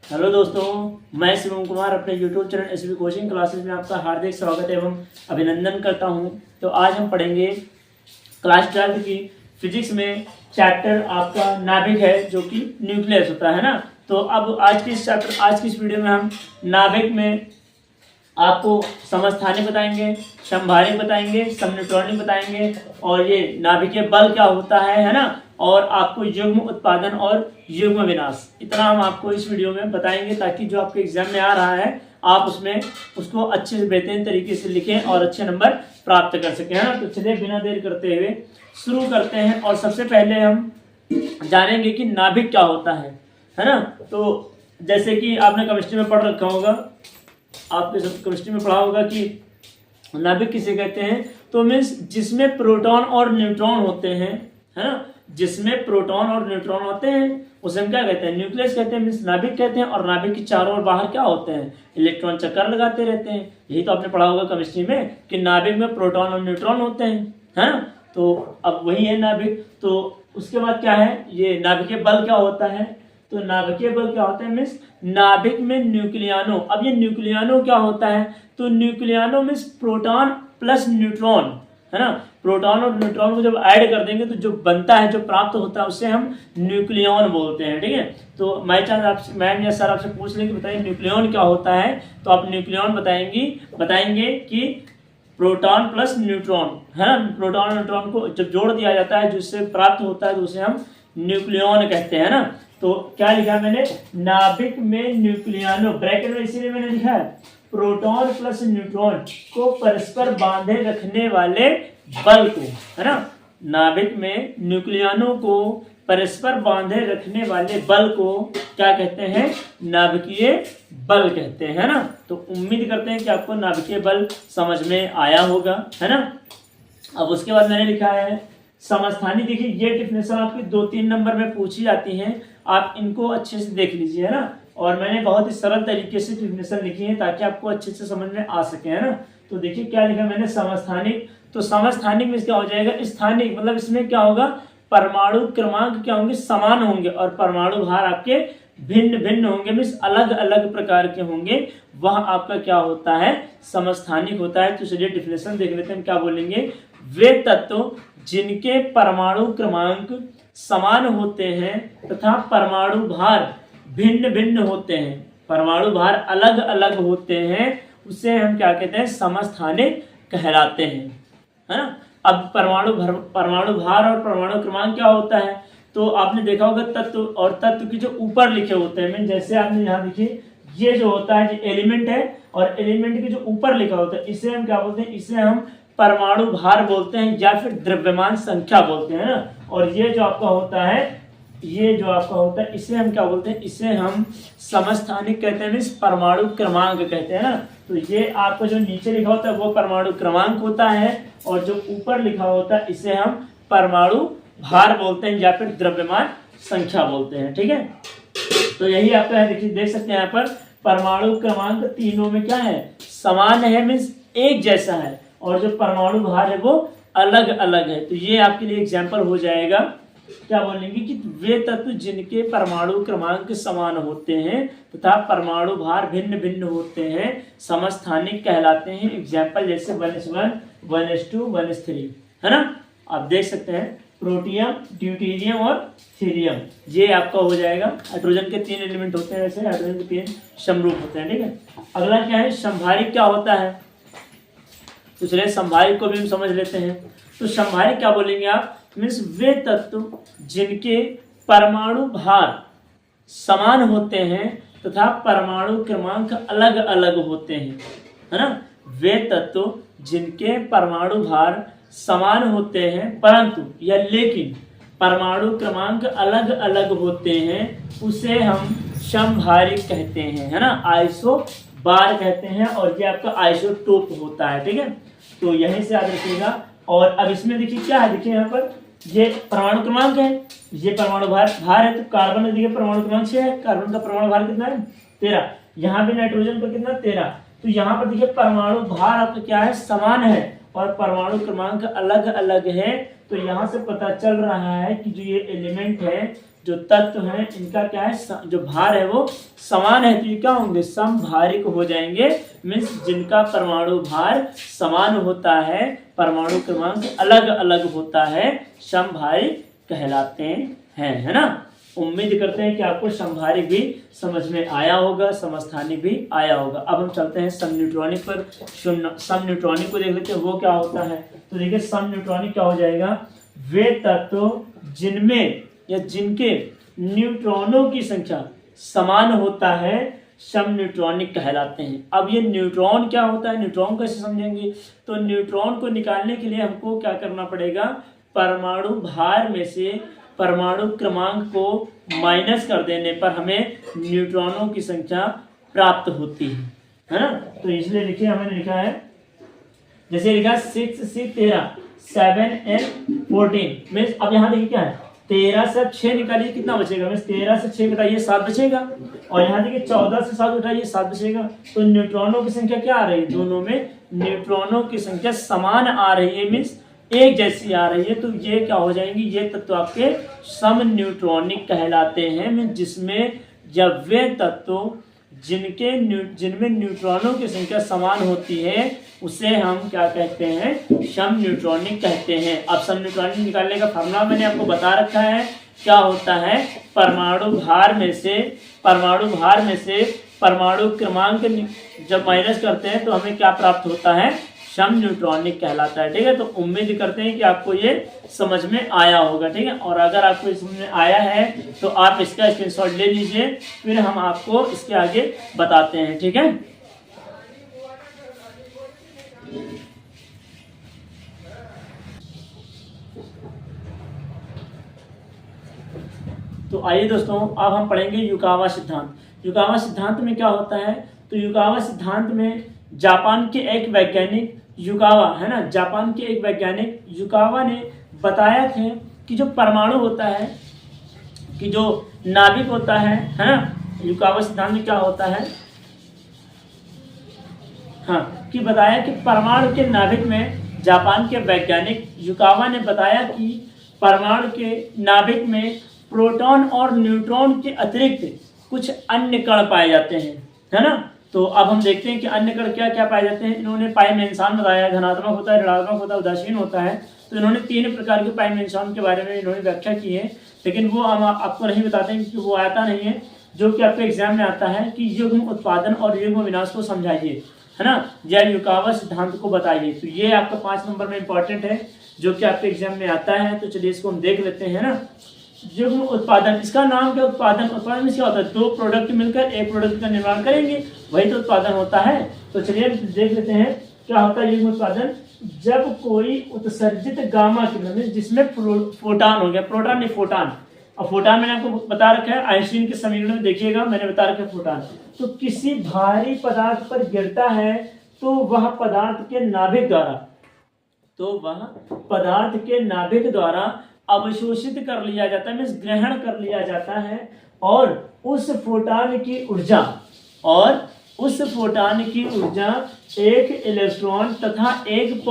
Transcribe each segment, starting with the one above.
Hello दोस्तों, मैं शिवम कुमार अपने YouTube channel SB coaching classes में आपका हार्दिक स्वागत एवं अभिनंदन करता हूं। तो आज हम पढ़ेंगे क्लास 12 की फिजिक्स में चैप्टर आपका नाभिक है, जो कि न्यूक्लियस होता है ना। तो अब आज की इस वीडियो में हम नाभिक में आपको समस्थानिक बताएंगे, समभारिक बताएंगे, समन्यूट्रॉनिक बताएंगे और ये नाभिकीय बल क्या होता है ना, और आपको युग्म उत्पादन और युग्म विनाश, इतना हम आपको इस वीडियो में बताएंगे ताकि जो आपके एग्जाम में आ रहा है आप उसमें उसको अच्छे से बेहतरीन तरीके से लिखें और अच्छे नंबर प्राप्त कर सकें, है ना। तो चलिए बिना देर करते हुए शुरू करते हैं। और सबसे पहले हम जानेंगे कि नाभिक क्या होता है ना। तो जैसे कि आपने केमिस्ट्री में पढ़ रखा होगा, आपने केमिस्ट्री में पढ़ा होगा कि नाभिक किसे कहते हैं। तो मीन्स जिसमें प्रोटॉन और न्यूट्रॉन होते हैं, है ना, जिसमें प्रोटॉन और न्यूट्रॉन होते हैं उसे हम क्या कहते हैं, न्यूक्लियस कहते हैं, मीन्स नाभिक कहते हैं। और नाभिक के चारों ओर बाहर क्या होते हैं, इलेक्ट्रॉन चक्कर लगाते रहते हैं। यही तो आपने पढ़ा होगा केमिस्ट्री में कि नाभिक में प्रोटॉन और न्यूट्रॉन होते हैं, है ना। तो अब वही है नाभिक। तो उसके बाद क्या है, ये नाभिकीय बल क्या होता है। तो नाभिकीय बल क्या होता है, मीन्स नाभिक में न्यूक्लियानो। अब ये न्यूक्लियानो क्या होता है, तो न्यूक्लियानो मीन्स प्रोटॉन प्लस न्यूट्रॉन, है ना। प्रोटॉन और न्यूट्रॉन को जब ऐड कर देंगे तो जो बनता है, जो प्राप्त होता है, उससे हम न्यूक्लियॉन बोलते हैं, ठीक है। तो मैम या सर आपसे पूछ लेंगे बताइए न्यूक्लियॉन क्या होता है, तो आप न्यूक्लियॉन बताएंगे कि प्रोटॉन प्लस न्यूट्रॉन, है ना। प्रोटॉन और न्यूट्रॉन को जब जोड़ दिया जाता है, जिससे प्राप्त होता है, तो उसे हम न्यूक्लियॉन कहते हैं ना। तो क्या लिखा मैंने, नाभिक में न्यूक्लियानो, ब्रैकेट में इसीलिए मैंने लिखा है प्रोटॉन प्लस न्यूट्रॉन को परस्पर बांधे रखने वाले बल को, है ना। नाभिक में न्यूक्लियानो को परस्पर बांधे रखने वाले बल को क्या कहते हैं, नाभिकीय बल कहते हैं, है ना। तो उम्मीद करते हैं कि आपको नाभिकीय बल समझ में आया होगा, है ना। अब उसके बाद मैंने लिखा है समस्थानिक। देखिए ये डेफिनेशन आपकी 2-3 नंबर में पूछी जाती हैं, आप इनको अच्छे से देख लीजिए, है ना। और मैंने बहुत ही सरल तरीके से डेफिनेशन लिखी है ताकि आपको अच्छे से समझ में आ सके, है ना। तो देखिए क्या लिखा मैंने, समस्थानिक। तो समस्थानिक में क्या हो जाएगा, स्थानिक, मतलब इसमें क्या होगा, परमाणु क्रमांक क्या होंगे, समान होंगे और परमाणु भार आपके भिन्न भिन्न होंगे, मीन्स अलग अलग प्रकार के होंगे, वह आपका क्या होता है, समस्थानिक होता है। तो चलिए डेफिनेशन देख लेते हैं, क्या बोलेंगे, वे तत्व जिनके परमाणु क्रमांक समान होते हैं तथा परमाणु भार भिन्न भिन्न होते हैं, परमाणु भार अलग अलग होते हैं, उसे हम क्या कहते हैं, समस्थानिक कहलाते हैं, है ना। अब परमाणु भार और परमाणु क्रमांक क्या होता है, तो आपने देखा होगा तत्व और तत्व की जो ऊपर लिखे होते हैं, जैसे आपने यहाँ देखिए ये जो होता है एलिमेंट है, और एलिमेंट के जो ऊपर लिखा होता है इसे हम क्या बोलते हैं, इसे हम परमाणु भार बोलते हैं या फिर द्रव्यमान संख्या बोलते हैं ना। और ये जो आपका होता है, इसे हम क्या बोलते हैं, इसे हम समस्थानिक कहते हैं, मीन्स परमाणु क्रमांक कहते हैं ना। तो ये आपका जो नीचे लिखा होता है वो परमाणु क्रमांक होता है, और जो ऊपर लिखा होता है इसे हम परमाणु भार बोलते हैं या फिर द्रव्यमान संख्या बोलते हैं, ठीक है। तो यही आपका है, देखिए देख सकते हैं यहाँ पर परमाणु क्रमांक तीनों में क्या है, समान है, मीन्स एक जैसा है, और जो परमाणु भार है वो अलग अलग है। तो ये आपके लिए एग्जाम्पल हो जाएगा, क्या बोलेंगे कि वे तत्व जिनके परमाणु क्रमांक समान होते हैं तथा परमाणु भार भिन्न भिन्न होते हैं समस्थानिक कहलाते हैं। एग्जाम्पल जैसे 1s1, 1s2, 1s3, है ना। आप देख सकते हैं प्रोटियम, ड्यूटेरियम और थीरियम, ये आपका हो जाएगा। हाइड्रोजन के 3 एलिमेंट होते हैं, वैसे हाइड्रोजन के 3 समरूप होते हैं, ठीक है। अगला क्या है, समभारिक क्या होता है। तो चलिए समभारिक को भी हम समझ लेते हैं। तो समभारिक क्या बोलेंगे आप, मीन्स वे तत्व जिनके परमाणु भार समान होते हैं तथा परमाणु क्रमांक अलग अलग होते हैं, है ना। वे तत्व जिनके परमाणु भार समान होते हैं परंतु या लेकिन परमाणु क्रमांक अलग अलग होते हैं, उसे हम समभारिक कहते हैं, है ना। आइसो बार कहते हैं, और ये आपका आइसोटोप होता है, ठीक है। तो यहीं से याद रखिएगा। और अब इसमें देखिए क्या है, देखिए यहाँ पर ये परमाणु क्रमांक है, ये परमाणु भार है। तो कार्बन में देखिए परमाणु क्रमांक 6 है, कार्बन का परमाणु भार कितना है, 13। यहाँ पे नाइट्रोजन का कितना, 13। तो यहाँ पर देखिए परमाणु भार आपका क्या है, समान है, और परमाणु क्रमांक अलग अलग है। तो यहाँ से पता चल रहा है कि जो ये एलिमेंट है जो तत्व हैं इनका क्या है, जो भार है वो समान है, तो ये क्या होंगे, समभारिक हो जाएंगे। मीन्स जिनका परमाणु भार समान होता है, परमाणु क्रमांक अलग अलग होता है, समभारिक कहलाते हैं, है ना। उम्मीद करते हैं कि आपको समभारिक भी समझ में आया होगा, समस्थानिक भी आया होगा। अब हम चलते हैं समन्यूट्रॉनिक पर। समन्यूट्रॉनिक को देख लेते हैं वो क्या होता है। तो देखिए समन्यूट्रॉनिक क्या हो जाएगा, वे तत्व जिनमें या जिनके न्यूट्रॉनों की संख्या समान होता है समन्यूट्रॉनिक कहलाते हैं। अब ये न्यूट्रॉन क्या होता है, न्यूट्रॉन कैसे समझेंगे, तो न्यूट्रॉन को निकालने के लिए हमको क्या करना पड़ेगा, परमाणु भार में से परमाणु क्रमांक को माइनस कर देने पर हमें न्यूट्रॉनों की संख्या प्राप्त होती है ना। तो इसलिए लिखिए, हमने लिखा है जैसे लिखा 6 13 7 and 14 मीन्स, अब यहाँ देखिए क्या है, 13 से 6 निकालिए कितना बचेगा, मीन्स 13 से 6 घटाइए 7 बचेगा, और यहाँ देखिए 14 से 7 घटाइए 7 बचेगा। तो न्यूट्रॉनों की संख्या क्या आ रही है, दोनों में न्यूट्रॉनों की संख्या समान आ रही है, मीन्स एक जैसी आ रही है। तो ये क्या हो जाएंगी, ये तत्व आपके समन्यूट्रॉनिक कहलाते हैं, जिसमें जब वे तत्व जिनमें न्यूट्रॉनों की संख्या समान होती है उसे हम क्या कहते हैं, समन्यूट्रॉनिक कहते हैं। अब समन्यूट्रॉनिक निकालने का फॉर्मूला मैंने आपको बता रखा है, क्या होता है, परमाणु भार में से परमाणु क्रमांक जब माइनस करते हैं तो हमें क्या प्राप्त होता है, समन्यूट्रॉनिक कहलाता है। ठीक है, तो उम्मीद करते हैं कि आपको ये समझ में आया होगा। ठीक है, और अगर आपको ये समझ में आया है तो आप इसका स्क्रीनशॉट ले लीजिए, फिर हम आपको इसके आगे बताते हैं। ठीक है, तो आइए दोस्तों, अब हम पढ़ेंगे युकावा सिद्धांत। युकावा सिद्धांत में क्या होता है, तो युकावा सिद्धांत में जापान के एक वैज्ञानिक युकावा है ना, जापान के एक वैज्ञानिक युकावा ने बताया थे कि जो परमाणु होता है, कि जो नाभिक होता है ना, युकावा सिद्धांत में क्या होता है, हाँ, कि बताया कि परमाणु के नाभिक में, जापान के वैज्ञानिक युकावा ने बताया कि परमाणु के नाभिक में प्रोटॉन और न्यूट्रॉन के अतिरिक्त कुछ अन्य कण पाए जाते हैं, है ना। तो अब हम देखते हैं कि अन्य कण क्या क्या पाए जाते हैं। इन्होंने पाइमेंसान बताया, धनात्मक होता है, ऋणात्मक होता है, उदासीन होता है। तो इन्होंने 3 प्रकार के पाइमेंसान के बारे में इन्होंने व्याख्या की है, लेकिन वो हम आपको नहीं बताते हैं क्योंकि वो आता नहीं है। जो कि आपके एग्जाम में आता है कि युग्म उत्पादन और युग्म विनाश को समझाइए, है ना, या युकावा सिद्धांत को बताइए। तो ये आपका 5 नंबर में इंपॉर्टेंट है, जो कि आपके एग्जाम में आता है। तो चलिए इसको हम देख लेते हैं ना। युग्म उत्पादन, इसका नाम क्या, उत्पादन। उत्पादन में क्या होता है, 2 प्रोडक्ट मिलकर एक प्रोडक्ट का निर्माण करेंगे, वही तो उत्पादन होता है। तो चलिए देख लेते हैं क्या होता है युग्म उत्पादन। जब कोई उत्सर्जित गामा किरण जिसमें फोटान हो गया, प्रोटॉन नहीं फोटान, और फोटान मैंने आपको बता रखा है, आइंस्टीन के समीकरण में देखिएगा मैंने बता रखा है फोटान। तो किसी भारी पदार्थ पर गिरता है तो वह पदार्थ के नाभिक द्वारा अवशोषित कर लिया जाता है, मीन्स ग्रहण कर लिया जाता है, और उस फोटान की ऊर्जा एक इलेक्ट्रॉन तथा एक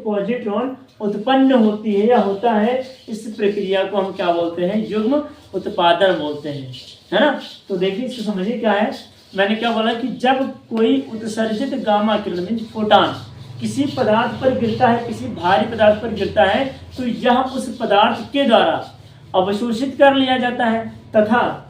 पॉजिट्रॉन उत्पन्न होती है या होता है। इस प्रक्रिया को हम क्या बोलते हैं, युग्म उत्पादन बोलते हैं, है ना। तो देखिए इसको समझिए क्या है, मैंने क्या बोला कि जब कोई उत्सर्जित गामा किरण मीन्स फोटान किसी पदार्थ पर गिरता है, किसी भारी पदार्थ पर गिरता है, तो यह उस पदार्थ के द्वारा अवशोषित कर लिया जाता है, तथा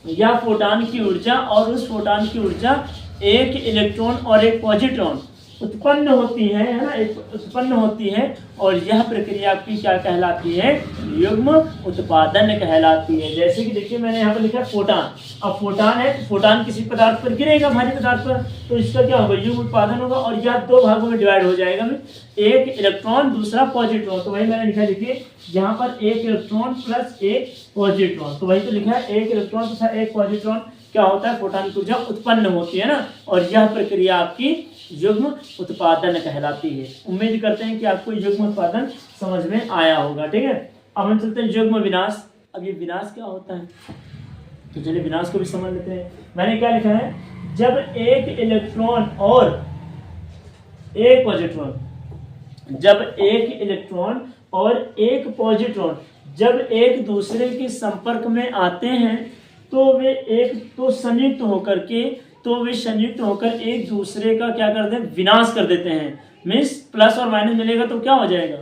यह फोटान की ऊर्जा और उस फोटान की ऊर्जा एक इलेक्ट्रॉन और एक पॉजिट्रॉन उत्पन्न होती है ना, उत्पन्न होती है। और यह प्रक्रिया आपकी क्या कहलाती है, युग्म उत्पादन कहलाती है। जैसे कि देखिए मैंने यहाँ पर लिखा है फोटान। अब फोटान है, फोटान किसी पदार्थ पर गिरेगा, भारी पदार्थ पर, तो इसका क्या होगा, युग्म उत्पादन होगा, और यह 2 भागों में डिवाइड हो जाएगा, एक इलेक्ट्रॉन दूसरा पॉजिट्रॉन। तो वही मैंने लिखा, देखिए यहाँ पर एक इलेक्ट्रॉन प्लस एक पॉजिट्रॉन, तो वही तो लिखा है एक इलेक्ट्रॉन तथा एक पॉजिट्रॉन क्या होता है, फोटान की ऊर्जा उत्पन्न होती है ना, और यह प्रक्रिया आपकी युग्म उत्पादन कहलाती है। उम्मीद करते हैं कि आपको युग्म उत्पादन समझ में आया होगा। ठीक है, अब हम चलते हैं युग्म विनाश। अब ये विनाश क्या होता है, तो चलिए विनाश को भी समझ लेते हैं। मैंने क्या लिखा है, जब एक इलेक्ट्रॉन और एक पॉजिट्रॉन जब एक दूसरे के संपर्क में आते हैं तो वे संयुक्त होकर एक दूसरे का क्या करते हैं, विनाश कर देते हैं। मीन्स प्लस और माइनस मिलेगा तो क्या हो जाएगा,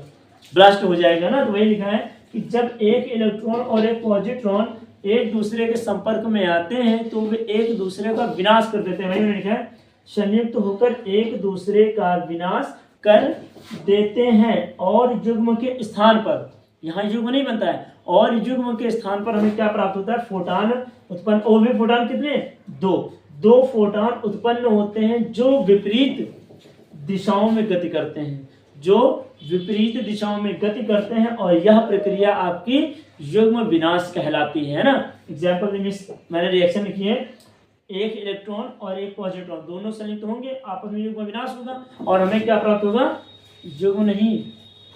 ब्लास्ट हो जाएगा ना। तो वही लिखा है कि जब एक इलेक्ट्रॉन और एक पॉजिट्रॉन एक दूसरे के संपर्क में आते हैं तो वे एक दूसरे का विनाश कर देते हैं। वही मैंने लिखा है संयुक्त होकर एक दूसरे का विनाश कर देते हैं। और युग्म के स्थान पर, यहाँ युग्म नहीं बनता है, और युग्म के स्थान पर हमें क्या प्राप्त होता है, फोटान उत्पन्न। और वे फोटान कितने, दो फोटान उत्पन्न होते हैं जो विपरीत दिशाओं में गति करते हैं, और यह प्रक्रिया आपकी युग्म विनाश कहलाती है ना। एग्जाम्पल मैंने रिएक्शन लिखी है, एक इलेक्ट्रॉन और एक पॉजिट्रॉन दोनों संयुक्त होंगे, आपस में युग्म विनाश होगा और हमें क्या प्राप्त होगा, युग्म नहीं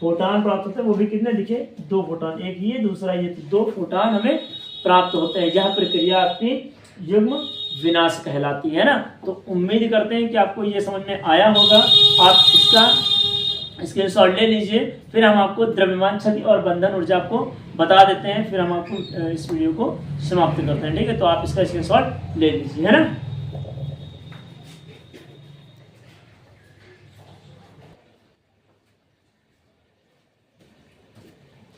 फोटान प्राप्त होता है। वो भी कितने दिखे, 2 फोटान, एक ये दूसरा ये, तो 2 फोटान हमें प्राप्त होते हैं। यह प्रक्रिया आपकी युग्म विनाश कहलाती है ना। तो उम्मीद करते हैं कि आपको ये समझ में आया होगा। आप इसका स्क्रीनशॉट ले लीजिए, फिर हम आपको द्रव्यमान क्षति और बंधन ऊर्जा आपको बता देते हैं, फिर हम आपको इस वीडियो को समाप्त करते हैं। ठीक है, तो आप इसका स्क्रीनशॉट ले लीजिए, है ना।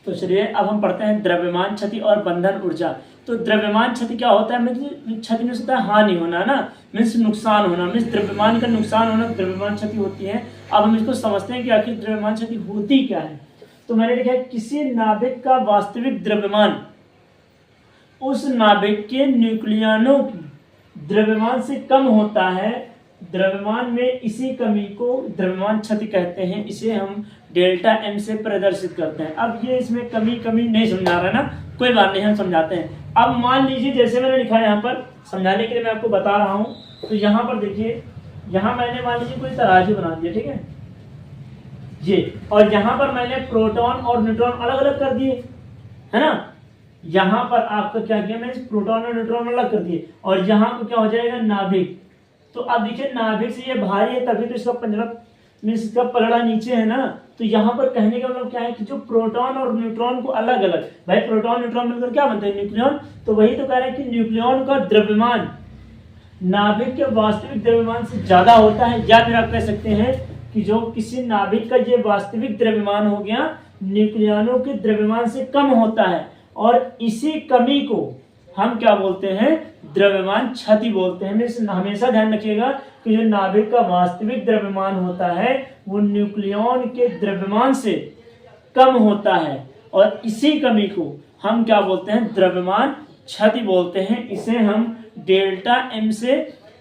तो चलिए अब हम पढ़ते हैं द्रव्यमान क्षति और बंधन ऊर्जा। तो द्रव्यमान क्षति क्या होता है, क्षति में होता है हानि होना ना, मीन्स नुकसान होना, मीन्स द्रव्यमान का नुकसान होना द्रव्यमान क्षति होती है। अब हम इसको समझते हैं कि आखिर द्रव्यमान क्षति होती क्या है। तो मैंने लिखा है किसी नाभिक का वास्तविक द्रव्यमान उस नाभिक के न्यूक्लियनों की द्रव्यमान से कम होता है। द्रव्यमान में इसी कमी को द्रव्यमान क्षति कहते हैं। इसे हम डेल्टा एम से प्रदर्शित करते हैं। अब ये इसमें कमी नहीं समझा रहा है ना, कोई बात नहीं, हम समझाते हैं। अब मान लीजिए जैसे मैंने लिखा है, यहाँ पर समझाने के लिए मैं आपको बता रहा हूँ। तो यहाँ पर देखिए, यहाँ मैंने मान लीजिए कोई तराजू बना दिया, ठीक है ये, और यहाँ पर मैंने प्रोटॉन और न्यूट्रॉन अलग अलग कर दिए, है ना। यहाँ पर आपका क्या किया, मैंने प्रोटॉन और न्यूट्रॉन अलग कर दिए, और यहाँ को क्या हो जाएगा, नाभिक। तो अब देखिए नाभिक से ये भारी है, तभी तो इसका पंजरा मीन्स इसका पलड़ा नीचे है ना। तो यहाँ पर कहने का मतलब क्या है कि जो प्रोटॉन और न्यूट्रॉन को अलग अलग, भाई प्रोटॉन न्यूट्रॉन मिलकर क्या बनते हैं, न्यूक्लियॉन। तो वही तो कह रहे हैं कि न्यूक्लियॉन का द्रव्यमान नाभिक के वास्तविक द्रव्यमान से ज्यादा होता है, या फिर आप कह सकते हैं कि जो किसी नाभिक का ये वास्तविक द्रव्यमान हो गया न्यूक्लियनों के द्रव्यमान से कम होता है, और इसी कमी को हम क्या बोलते हैं, द्रव्यमान क्षति बोलते हैं। हमेशा ध्यान रखिएगा कि जो नाभिक का वास्तविक द्रव्यमान होता है वो न्यूक्लियॉन के द्रव्यमान से कम होता है, और इसी कमी को हम क्या बोलते हैं, द्रव्यमान क्षति बोलते हैं। इसे हम डेल्टा एम से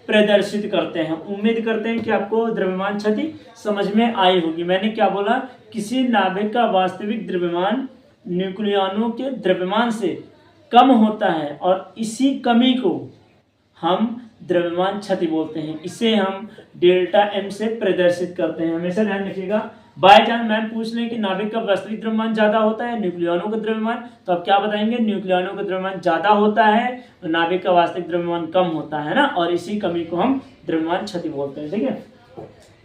प्रदर्शित करते हैं। उम्मीद करते हैं कि आपको द्रव्यमान क्षति समझ में आई होगी। मैंने क्या बोला, किसी नाभिक का वास्तविक द्रव्यमान न्यूक्लियनों के द्रव्यमान से कम होता है, और इसी कमी को हम द्रव्यमान क्षति बोलते हैं। इसे हम डेल्टा एम से प्रदर्शित करते हैं। हमेशा ध्यान रखिएगा, बाय चांस मैम पूछ लें कि नाभिक का वास्तविक द्रव्यमान ज्यादा होता है न्यूक्लियनों का द्रव्यमान, तो आप क्या बताएंगे, न्यूक्लियनों का द्रव्यमान ज्यादा होता है और नाभिक का वास्तविक द्रव्यमान कम होता है ना, और इसी कमी को हम द्रव्यमान क्षति बोलते हैं। ठीक है,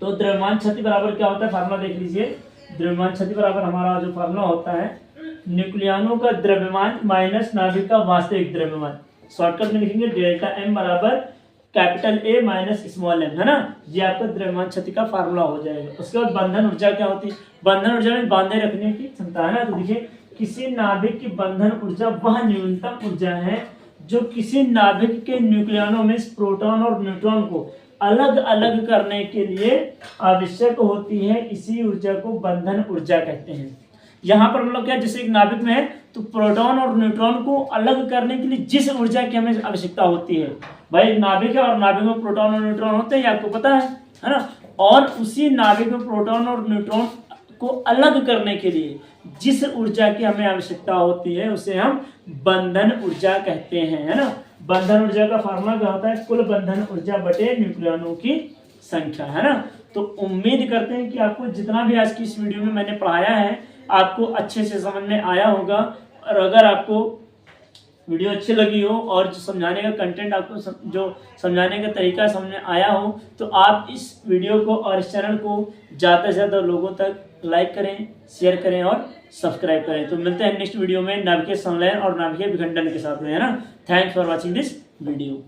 तो द्रव्यमान क्षति बराबर क्या होता है, फार्मूला देख लीजिए। द्रव्यमान क्षति बराबर हमारा जो फार्मूला होता है, न्यूक्लियनों का द्रव्यमान माइनस नाभिक का वास्तविक द्रव्यमान। शॉर्टकट में लिखेंगे डेल्टा एम बराबर capital A minus small M, है ना। ये आपका द्रव्यमान क्षति का फार्मूला हो जाएगा। उसके बाद बंधन ऊर्जा क्या होती है, बंधन ऊर्जा में बांधे रखने की क्षमता है ना। तो देखिए, किसी नाभिक की बंधन ऊर्जा वह न्यूनतम ऊर्जा है जो किसी नाभिक के न्यूक्लियनों में प्रोटॉन और न्यूट्रॉन को अलग अलग करने के लिए आवश्यक होती है। इसी ऊर्जा को बंधन ऊर्जा कहते हैं। यहाँ पर मतलब क्या, जैसे एक नाभिक में है तो प्रोटॉन और न्यूट्रॉन को अलग करने के लिए जिस ऊर्जा की हमें आवश्यकता होती है, भाई नाभिक है और नाभिक में प्रोटॉन और न्यूट्रॉन होते हैं, आपको पता है ना। और उसी नाभिक में प्रोटॉन और न्यूट्रॉन को अलग करने के लिए जिस ऊर्जा की हमें आवश्यकता होती है उसे हम बंधन ऊर्जा कहते हैं, है ना। बंधन ऊर्जा का फार्मूला क्या होता है, कुल बंधन ऊर्जा बटे न्यूक्लियनों की संख्या, है ना। तो उम्मीद करते हैं कि आपको जितना भी आज की इस वीडियो में मैंने पढ़ाया है आपको अच्छे से समझ में आया होगा। और अगर आपको वीडियो अच्छी लगी हो और जो समझाने का कंटेंट आपको जो समझाने का तरीका समझ में आया हो, तो आप इस वीडियो को और इस चैनल को ज़्यादा से ज़्यादा लोगों तक लाइक करें, शेयर करें और सब्सक्राइब करें। तो मिलते हैं नेक्स्ट वीडियो में नाभिकीय संलयन और नाभिकीय विखंडन के साथ में, है ना। Thanks for watching this video.